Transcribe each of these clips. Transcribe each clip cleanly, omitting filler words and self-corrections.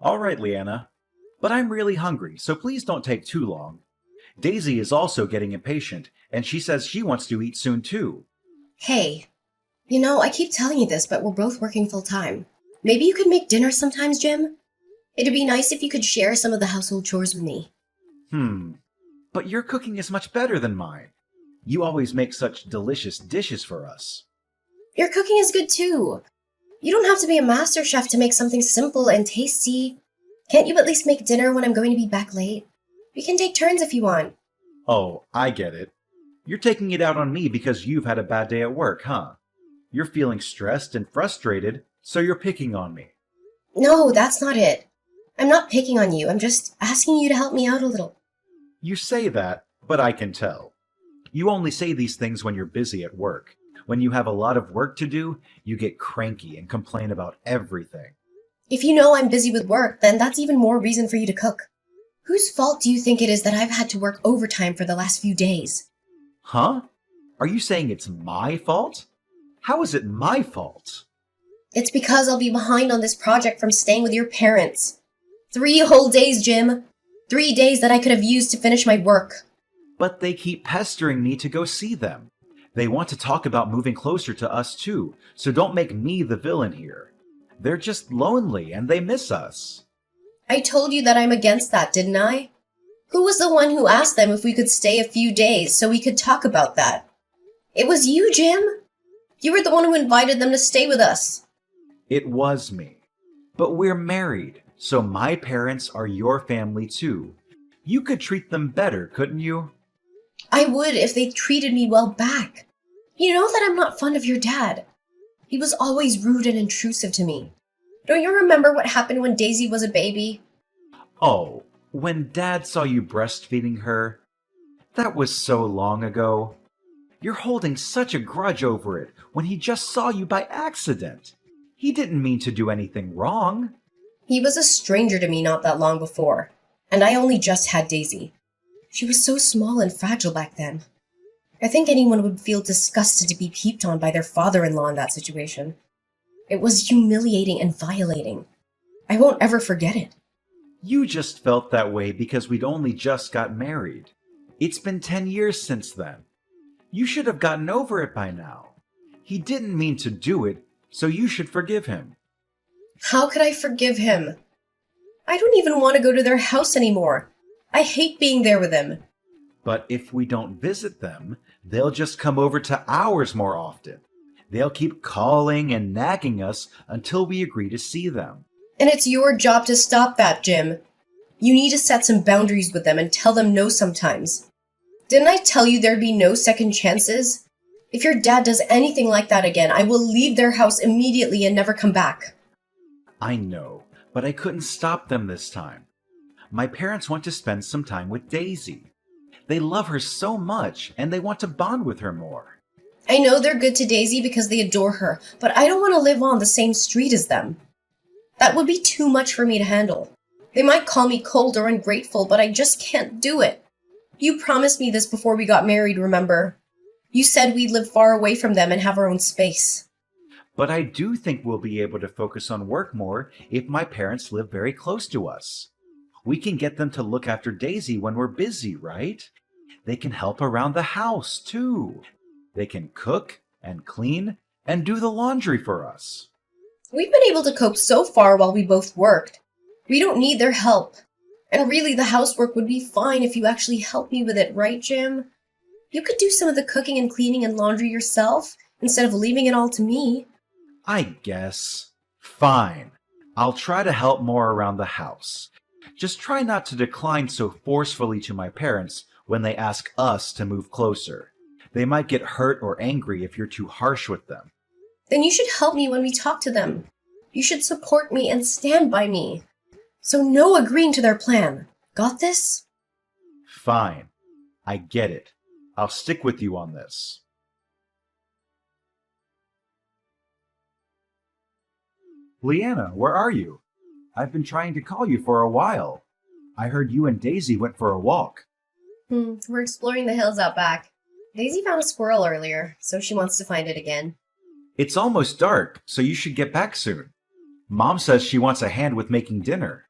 All right, Leanna. But I'm really hungry, so please don't take too long. Daisy is also getting impatient, and she says she wants to eat soon too. Hey, I keep telling you this, but we're both working full time. Maybe you could make dinner sometimes, Jim? It'd be nice if you could share some of the household chores with me. Hmm, but your cooking is much better than mine. You always make such delicious dishes for us. Your cooking is good too. You don't have to be a master chef to make something simple and tasty. Can't you at least make dinner when I'm going to be back late? We can take turns if you want. Oh, I get it. You're taking it out on me because you've had a bad day at work, huh? You're feeling stressed and frustrated, so you're picking on me. No, that's not it. I'm not picking on you. I'm just asking you to help me out a little. You say that, but I can tell. You only say these things when you're busy at work. When you have a lot of work to do, you get cranky and complain about everything. If you know I'm busy with work, then that's even more reason for you to cook. Whose fault do you think it is that I've had to work overtime for the last few days? Huh? Are you saying it's my fault? How is it my fault? It's because I'll be behind on this project from staying with your parents. 3 whole days, Jim. 3 days that I could have used to finish my work. But they keep pestering me to go see them. They want to talk about moving closer to us too, so don't make me the villain here. They're just lonely and they miss us. I told you that I'm against that, didn't I? Who was the one who asked them if we could stay a few days so we could talk about that? It was you, Jim. You were the one who invited them to stay with us. It was me. But we're married, so my parents are your family too. You could treat them better, couldn't you? I would if they treated me well back. You know that I'm not fond of your dad. He was always rude and intrusive to me. Don't you remember what happened when Daisy was a baby? Oh, when Dad saw you breastfeeding her? That was so long ago. You're holding such a grudge over it when he just saw you by accident. He didn't mean to do anything wrong. He was a stranger to me not that long before, and I only just had Daisy. She was so small and fragile back then. I think anyone would feel disgusted to be peeped on by their father-in-law in that situation. It was humiliating and violating. I won't ever forget it. You just felt that way because we'd only just got married. It's been 10 years since then. You should have gotten over it by now. He didn't mean to do it, so you should forgive him. How could I forgive him? I don't even want to go to their house anymore. I hate being there with them. But if we don't visit them, they'll just come over to ours more often. They'll keep calling and nagging us until we agree to see them. And it's your job to stop that, Jim. You need to set some boundaries with them and tell them no sometimes. Didn't I tell you there'd be no second chances? If your dad does anything like that again, I will leave their house immediately and never come back. I know, but I couldn't stop them this time. My parents want to spend some time with Daisy. They love her so much, and they want to bond with her more. I know they're good to Daisy because they adore her, but I don't want to live on the same street as them. That would be too much for me to handle. They might call me cold or ungrateful, but I just can't do it. You promised me this before we got married, remember? You said we'd live far away from them and have our own space. But I do think we'll be able to focus on work more if my parents live very close to us. We can get them to look after Daisy when we're busy, right? They can help around the house, too. They can cook and clean and do the laundry for us. We've been able to cope so far while we both worked. We don't need their help. And really, the housework would be fine if you actually helped me with it, right, Jim? You could do some of the cooking and cleaning and laundry yourself, instead of leaving it all to me. I guess. Fine. I'll try to help more around the house. Just try not to decline so forcefully to my parents when they ask us to move closer. They might get hurt or angry if you're too harsh with them. Then you should help me when we talk to them. You should support me and stand by me. So no agreeing to their plan. Got this? Fine. I get it. I'll stick with you on this. Leanna, where are you? I've been trying to call you for a while. I heard you and Daisy went for a walk. We're exploring the hills out back. Daisy found a squirrel earlier, so she wants to find it again. It's almost dark, so you should get back soon. Mom says she wants a hand with making dinner.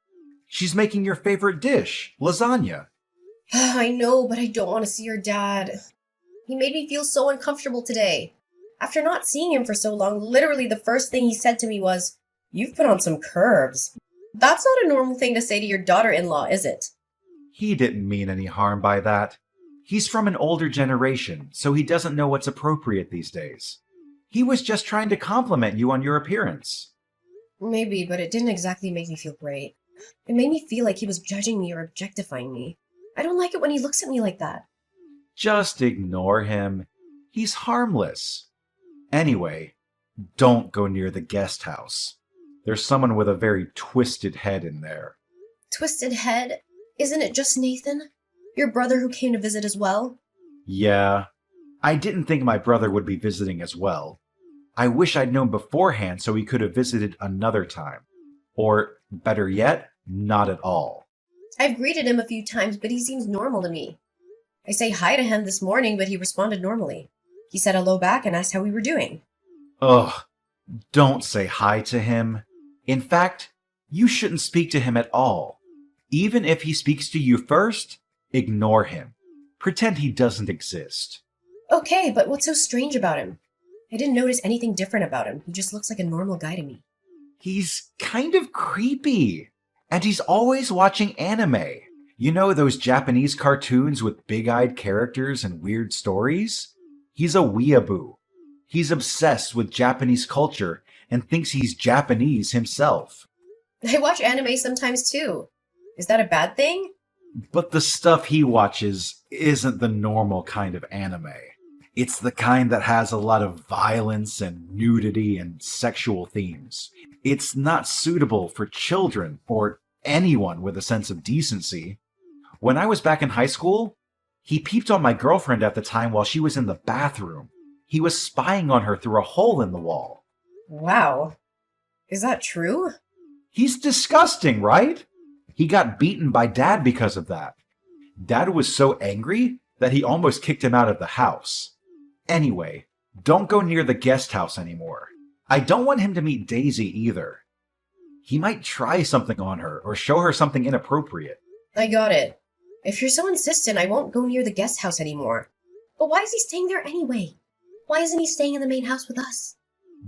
She's making your favorite dish, lasagna. I know, but I don't want to see your dad. He made me feel so uncomfortable today. After not seeing him for so long, literally the first thing he said to me was, "You've put on some curves." That's not a normal thing to say to your daughter-in-law, is it? He didn't mean any harm by that. He's from an older generation, so he doesn't know what's appropriate these days. He was just trying to compliment you on your appearance. Maybe, but it didn't exactly make me feel great. It made me feel like he was judging me or objectifying me. I don't like it when he looks at me like that. Just ignore him. He's harmless. Anyway, don't go near the guest house. There's someone with a very twisted head in there. Twisted head? Isn't it just Nathan? Your brother who came to visit as well? Yeah, I didn't think my brother would be visiting as well. I wish I'd known beforehand so he could have visited another time. Or, better yet, not at all. I've greeted him a few times, but he seems normal to me. I say hi to him this morning, but he responded normally. He said hello back and asked how we were doing. Ugh, don't say hi to him. In fact, you shouldn't speak to him at all. Even if he speaks to you first, ignore him. Pretend he doesn't exist. Okay, but what's so strange about him? I didn't notice anything different about him. He just looks like a normal guy to me. He's kind of creepy. And he's always watching anime. You know those Japanese cartoons with big-eyed characters and weird stories? He's a weeaboo. He's obsessed with Japanese culture and thinks he's Japanese himself. I watch anime sometimes too. Is that a bad thing? But the stuff he watches isn't the normal kind of anime. It's the kind that has a lot of violence and nudity and sexual themes. It's not suitable for children or anyone with a sense of decency. When I was back in high school, he peeped on my girlfriend at the time while she was in the bathroom. He was spying on her through a hole in the wall. Wow. Is that true? He's disgusting, right? He got beaten by Dad because of that. Dad was so angry that he almost kicked him out of the house. Anyway, don't go near the guest house anymore. I don't want him to meet Daisy either. He might try something on her or show her something inappropriate. I got it. If you're so insistent, I won't go near the guest house anymore. But why is he staying there anyway? Why isn't he staying in the main house with us?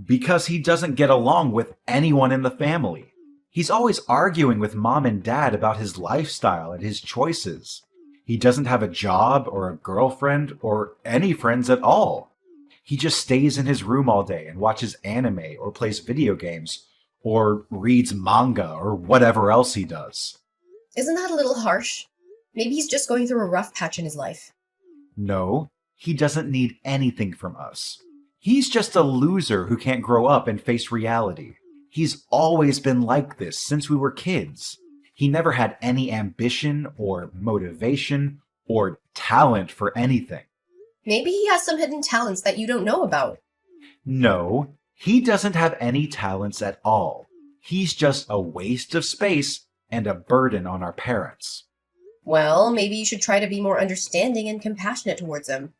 Because he doesn't get along with anyone in the family. He's always arguing with Mom and Dad about his lifestyle and his choices. He doesn't have a job or a girlfriend or any friends at all. He just stays in his room all day and watches anime or plays video games or reads manga or whatever else he does. Isn't that a little harsh? Maybe he's just going through a rough patch in his life. No, he doesn't need anything from us. He's just a loser who can't grow up and face reality. He's always been like this since we were kids. He never had any ambition or motivation or talent for anything. Maybe he has some hidden talents that you don't know about. No, he doesn't have any talents at all. He's just a waste of space and a burden on our parents. Well, maybe you should try to be more understanding and compassionate towards him.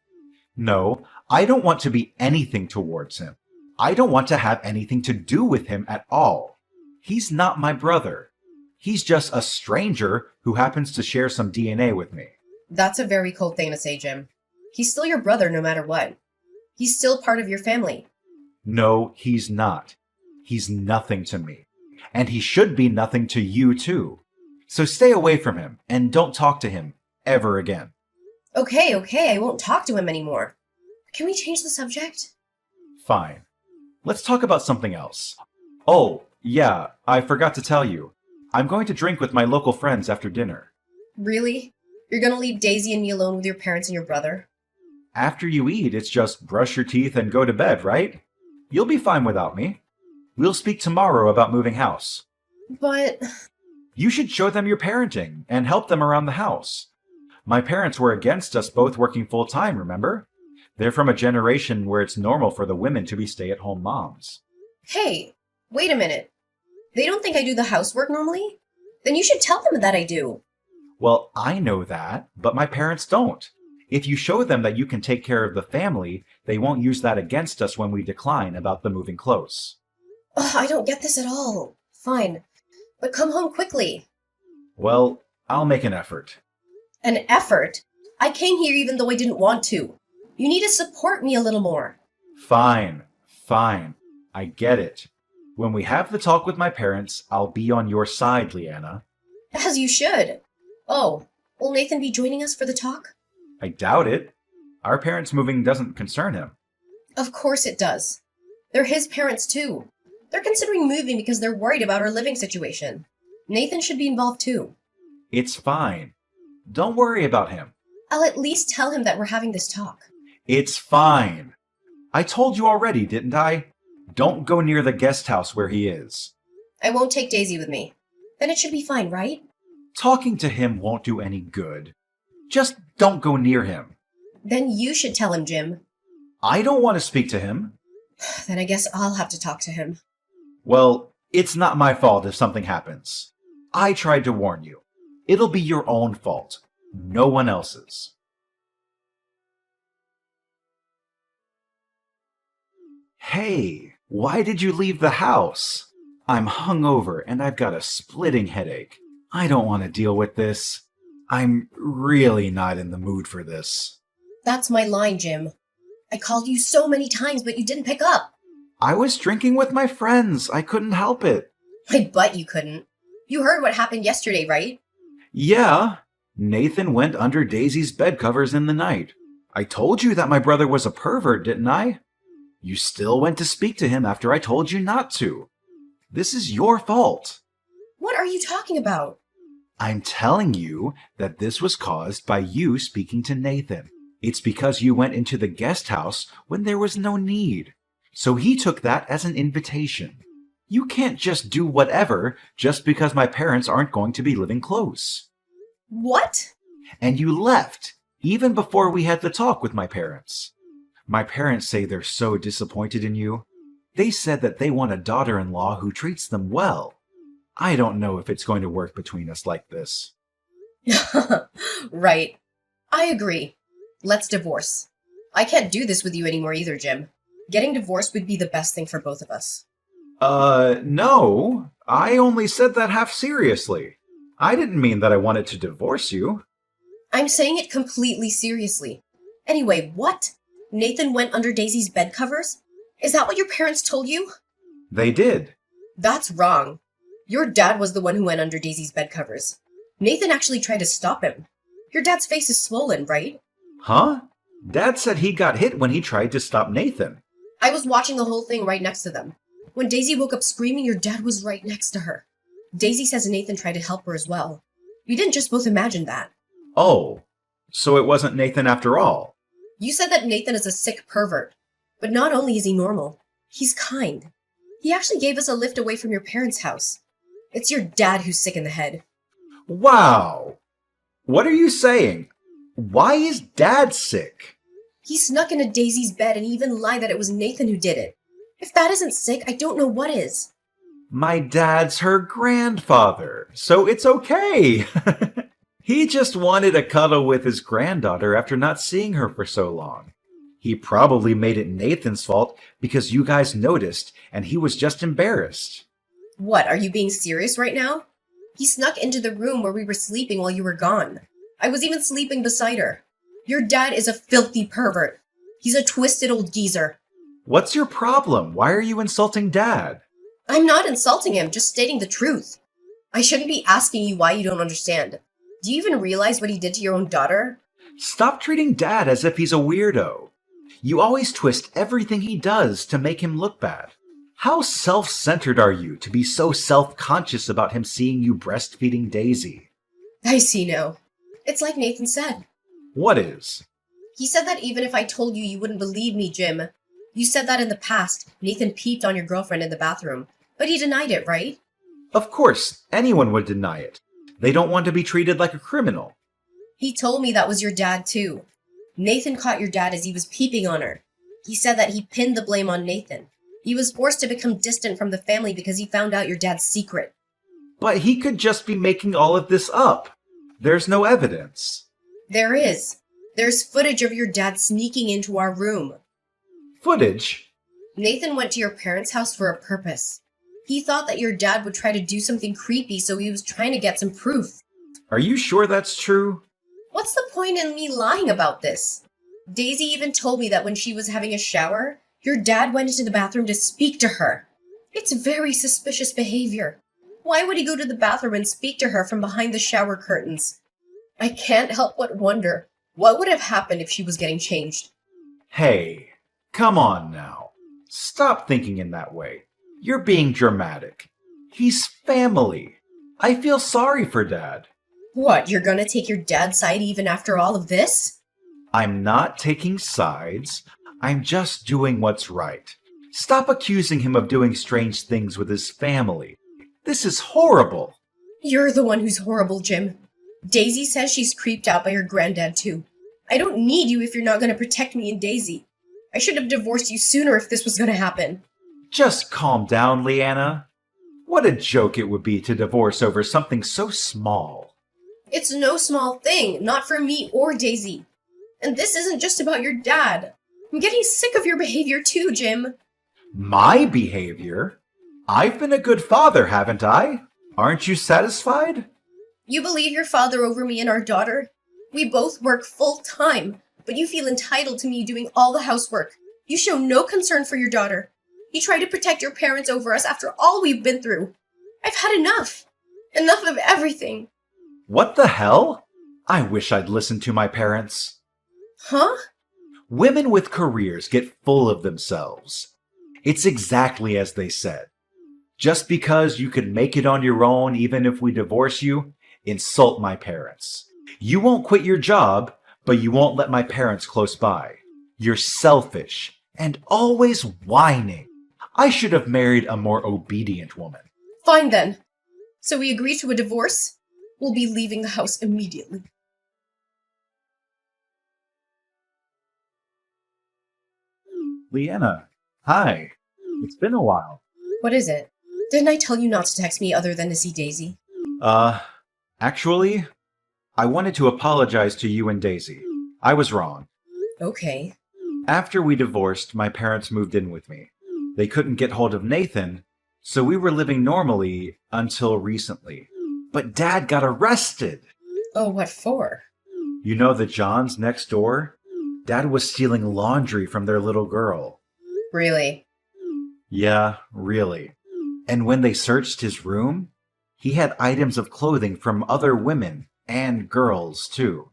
No, I don't want to be anything towards him. I don't want to have anything to do with him at all. He's not my brother. He's just a stranger who happens to share some DNA with me. That's a very cold thing to say, Jim. He's still your brother no matter what. He's still part of your family. No, he's not. He's nothing to me. And he should be nothing to you, too. So stay away from him and don't talk to him ever again. Okay, I won't talk to him anymore. Can we change the subject? Fine. Let's talk about something else. Oh, yeah, I forgot to tell you. I'm going to drink with my local friends after dinner. Really? You're gonna leave Daisy and me alone with your parents and your brother? After you eat, it's just brush your teeth and go to bed, right? You'll be fine without me. We'll speak tomorrow about moving house. But... You should show them your parenting and help them around the house. My parents were against us both working full-time, remember? They're from a generation where it's normal for the women to be stay-at-home moms. Hey, wait a minute. They don't think I do the housework normally? Then you should tell them that I do. Well, I know that, but my parents don't. If you show them that you can take care of the family, they won't use that against us when we decline about the moving close. Ugh, I don't get this at all. Fine, but come home quickly. Well, I'll make an effort. An effort? I came here even though I didn't want to. You need to support me a little more. Fine, fine. I get it. When we have the talk with my parents, I'll be on your side, Leanna. As you should. Oh, will Nathan be joining us for the talk? I doubt it. Our parents moving doesn't concern him. Of course it does. They're his parents too. They're considering moving because they're worried about our living situation. Nathan should be involved too. It's fine. Don't worry about him. I'll at least tell him that we're having this talk. It's fine. I told you already, didn't I? Don't go near the guest house where he is. I won't take Daisy with me. Then it should be fine, right? Talking to him won't do any good. Just don't go near him. Then you should tell him, Jim. I don't want to speak to him. Then I guess I'll have to talk to him. Well, it's not my fault if something happens. I tried to warn you. It'll be your own fault, no one else's. Hey, why did you leave the house? I'm hungover and I've got a splitting headache. I don't want to deal with this. I'm really not in the mood for this. That's my line, Jim. I called you so many times, but you didn't pick up. I was drinking with my friends. I couldn't help it. I bet you couldn't. You heard what happened yesterday, right? Yeah, Nathan went under Daisy's bed covers in the night. I told you that my brother was a pervert, didn't I? You still went to speak to him after I told you not to. This is your fault. What are you talking about? I'm telling you that this was caused by you speaking to Nathan. It's because you went into the guest house when there was no need. So he took that as an invitation. You can't just do whatever just because my parents aren't going to be living close. What? And you left, even before we had the talk with my parents. My parents say they're so disappointed in you. They said that they want a daughter-in-law who treats them well. I don't know if it's going to work between us like this. Right. I agree. Let's divorce. I can't do this with you anymore either, Jim. Getting divorced would be the best thing for both of us. No. I only said that half seriously. I didn't mean that I wanted to divorce you. I'm saying it completely seriously. Anyway, what? Nathan went under Daisy's bed covers? Is that what your parents told you? They did. That's wrong. Your dad was the one who went under Daisy's bed covers. Nathan actually tried to stop him. Your dad's face is swollen, right? Huh? Dad said he got hit when he tried to stop Nathan. I was watching the whole thing right next to them. When Daisy woke up screaming, your dad was right next to her. Daisy says Nathan tried to help her as well. We didn't just both imagine that. Oh, so it wasn't Nathan after all. You said that Nathan is a sick pervert. But not only is he normal, he's kind. He actually gave us a lift away from your parents' house. It's your dad who's sick in the head. Wow! What are you saying? Why is Dad sick? He snuck into Daisy's bed and even lied that it was Nathan who did it. If that isn't sick, I don't know what is. My dad's her grandfather, so it's okay. He just wanted a cuddle with his granddaughter after not seeing her for so long. He probably made it Nathan's fault because you guys noticed and he was just embarrassed. What, are you being serious right now? He snuck into the room where we were sleeping while you were gone. I was even sleeping beside her. Your dad is a filthy pervert. He's a twisted old geezer. What's your problem? Why are you insulting Dad? I'm not insulting him, just stating the truth. I shouldn't be asking you why you don't understand. Do you even realize what he did to your own daughter? Stop treating Dad as if he's a weirdo. You always twist everything he does to make him look bad. How self-centered are you to be so self-conscious about him seeing you breastfeeding Daisy? I see now. It's like Nathan said. What is? He said that even if I told you, you wouldn't believe me, Jim. You said that in the past. Nathan peeped on your girlfriend in the bathroom. But he denied it, right? Of course, anyone would deny it. They don't want to be treated like a criminal. He told me that was your dad, too. Nathan caught your dad as he was peeping on her. He said that he pinned the blame on Nathan. He was forced to become distant from the family because he found out your dad's secret. But he could just be making all of this up. There's no evidence. There is. There's footage of your dad sneaking into our room. Footage? Nathan went to your parents' house for a purpose. He thought that your dad would try to do something creepy, so he was trying to get some proof. Are you sure that's true? What's the point in me lying about this? Daisy even told me that when she was having a shower, your dad went into the bathroom to speak to her. It's very suspicious behavior. Why would he go to the bathroom and speak to her from behind the shower curtains? I can't help but wonder, what would have happened if she was getting changed? Hey, come on now. Stop thinking in that way. You're being dramatic. He's family. I feel sorry for Dad. What, you're gonna take your dad's side even after all of this? I'm not taking sides. I'm just doing what's right. Stop accusing him of doing strange things with his family. This is horrible. You're the one who's horrible, Jim. Daisy says she's creeped out by her granddad, too. I don't need you if you're not gonna protect me and Daisy. I should have divorced you sooner if this was gonna happen. Just calm down, Leanna. What a joke it would be to divorce over something so small. It's no small thing, not for me or Daisy. And this isn't just about your dad. I'm getting sick of your behavior too, Jim. My behavior? I've been a good father, haven't I? Aren't you satisfied? You believe your father over me and our daughter? We both work full time, but you feel entitled to me doing all the housework. You show no concern for your daughter. You try to protect your parents over us after all we've been through. I've had enough. Enough of everything. What the hell? I wish I'd listened to my parents. Huh? Women with careers get full of themselves. It's exactly as they said. Just because you can make it on your own even if we divorce you, insult my parents. You won't quit your job, but you won't let my parents close by. You're selfish and always whining. I should have married a more obedient woman. Fine then. So we agree to a divorce? We'll be leaving the house immediately. Leanna, hi. It's been a while. What is it? Didn't I tell you not to text me other than to see Daisy? Actually, I wanted to apologize to you and Daisy. I was wrong. Okay. After we divorced, my parents moved in with me. They couldn't get hold of Nathan, so we were living normally until recently. But Dad got arrested! Oh, what for? You know the Johns next door? Dad was stealing laundry from their little girl. Really? Yeah, really. And when they searched his room, he had items of clothing from other women and girls, too.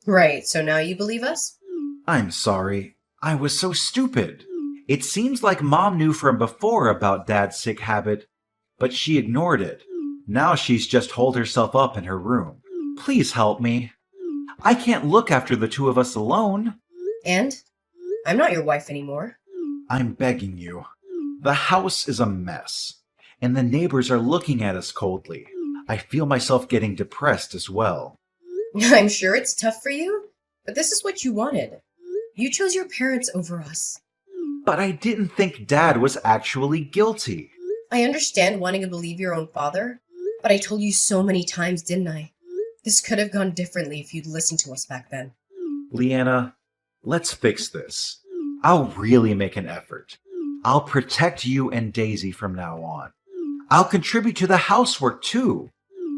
Right, so now you believe us? I'm sorry. I was so stupid. It seems like Mom knew from before about Dad's sick habit, but she ignored it. Now she's just holed herself up in her room. Please help me. I can't look after the two of us alone. And? I'm not your wife anymore. I'm begging you. The house is a mess, and the neighbors are looking at us coldly. I feel myself getting depressed as well. I'm sure it's tough for you, but this is what you wanted. You chose your parents over us. But I didn't think Dad was actually guilty. I understand wanting to believe your own father, but I told you so many times, didn't I? This could have gone differently if you'd listened to us back then. Leanna, let's fix this. I'll really make an effort. I'll protect you and Daisy from now on. I'll contribute to the housework too.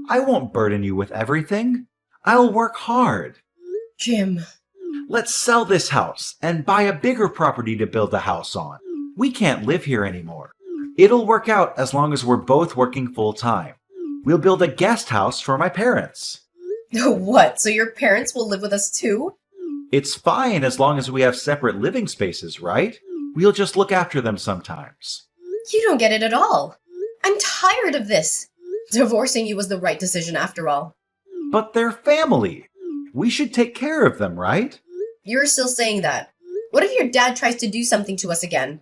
I won't burden you with everything. I'll work hard. Jim. Let's sell this house and buy a bigger property to build a house on. We can't live here anymore. It'll work out as long as we're both working full time. We'll build a guest house for my parents. What, so your parents will live with us too? It's fine as long as we have separate living spaces, right? We'll just look after them sometimes. You don't get it at all. I'm tired of this. Divorcing you was the right decision after all. But they're family. We should take care of them, right? You're still saying that. What if your dad tries to do something to us again?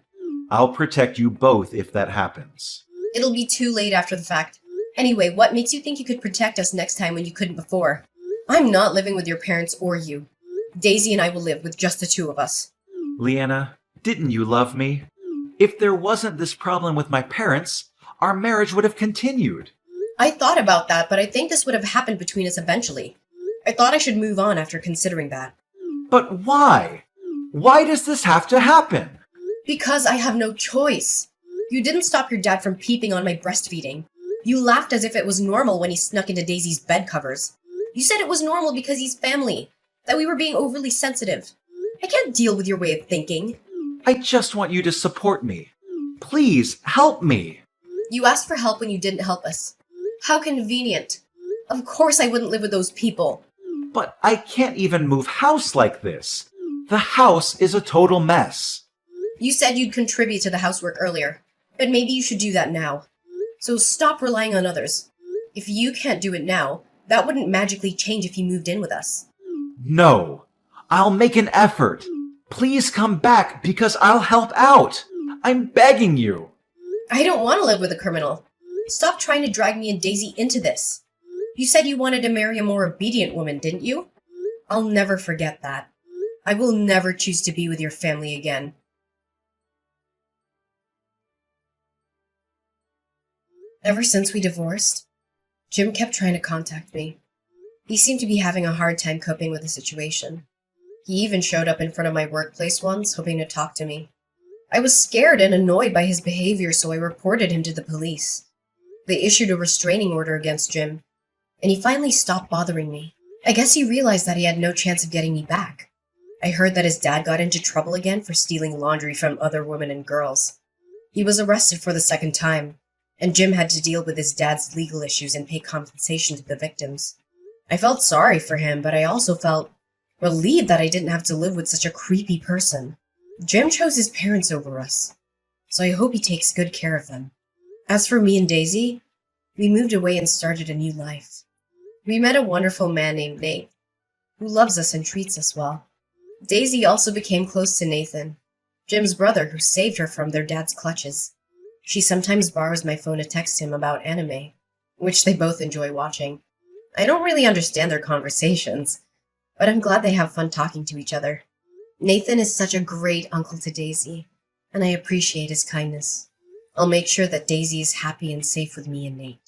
I'll protect you both if that happens. It'll be too late after the fact. Anyway, what makes you think you could protect us next time when you couldn't before? I'm not living with your parents or you. Daisy and I will live with just the two of us. Leanna, didn't you love me? If there wasn't this problem with my parents, our marriage would have continued. I thought about that, but I think this would have happened between us eventually. I thought I should move on after considering that. But why? Why does this have to happen? Because I have no choice. You didn't stop your dad from peeping on my breastfeeding. You laughed as if it was normal when he snuck into Daisy's bed covers. You said it was normal because he's family, that we were being overly sensitive. I can't deal with your way of thinking. I just want you to support me. Please, help me. You asked for help when you didn't help us. How convenient. Of course I wouldn't live with those people. But I can't even move house like this. The house is a total mess. You said you'd contribute to the housework earlier, but maybe you should do that now. So stop relying on others. If you can't do it now, that wouldn't magically change if you moved in with us. No, I'll make an effort. Please come back because I'll help out. I'm begging you. I don't want to live with a criminal. Stop trying to drag me and Daisy into this. You said you wanted to marry a more obedient woman, didn't you? I'll never forget that. I will never choose to be with your family again. Ever since we divorced, Jim kept trying to contact me. He seemed to be having a hard time coping with the situation. He even showed up in front of my workplace once, hoping to talk to me. I was scared and annoyed by his behavior, so I reported him to the police. They issued a restraining order against Jim, and he finally stopped bothering me. I guess he realized that he had no chance of getting me back. I heard that his dad got into trouble again for stealing laundry from other women and girls. He was arrested for the second time, and Jim had to deal with his dad's legal issues and pay compensation to the victims. I felt sorry for him, but I also felt relieved that I didn't have to live with such a creepy person. Jim chose his parents over us, so I hope he takes good care of them. As for me and Daisy, we moved away and started a new life. We met a wonderful man named Nate, who loves us and treats us well. Daisy also became close to Nathan, Jim's brother, who saved her from their dad's clutches. She sometimes borrows my phone to text him about anime, which they both enjoy watching. I don't really understand their conversations, but I'm glad they have fun talking to each other. Nathan is such a great uncle to Daisy, and I appreciate his kindness. I'll make sure that Daisy is happy and safe with me and Nate.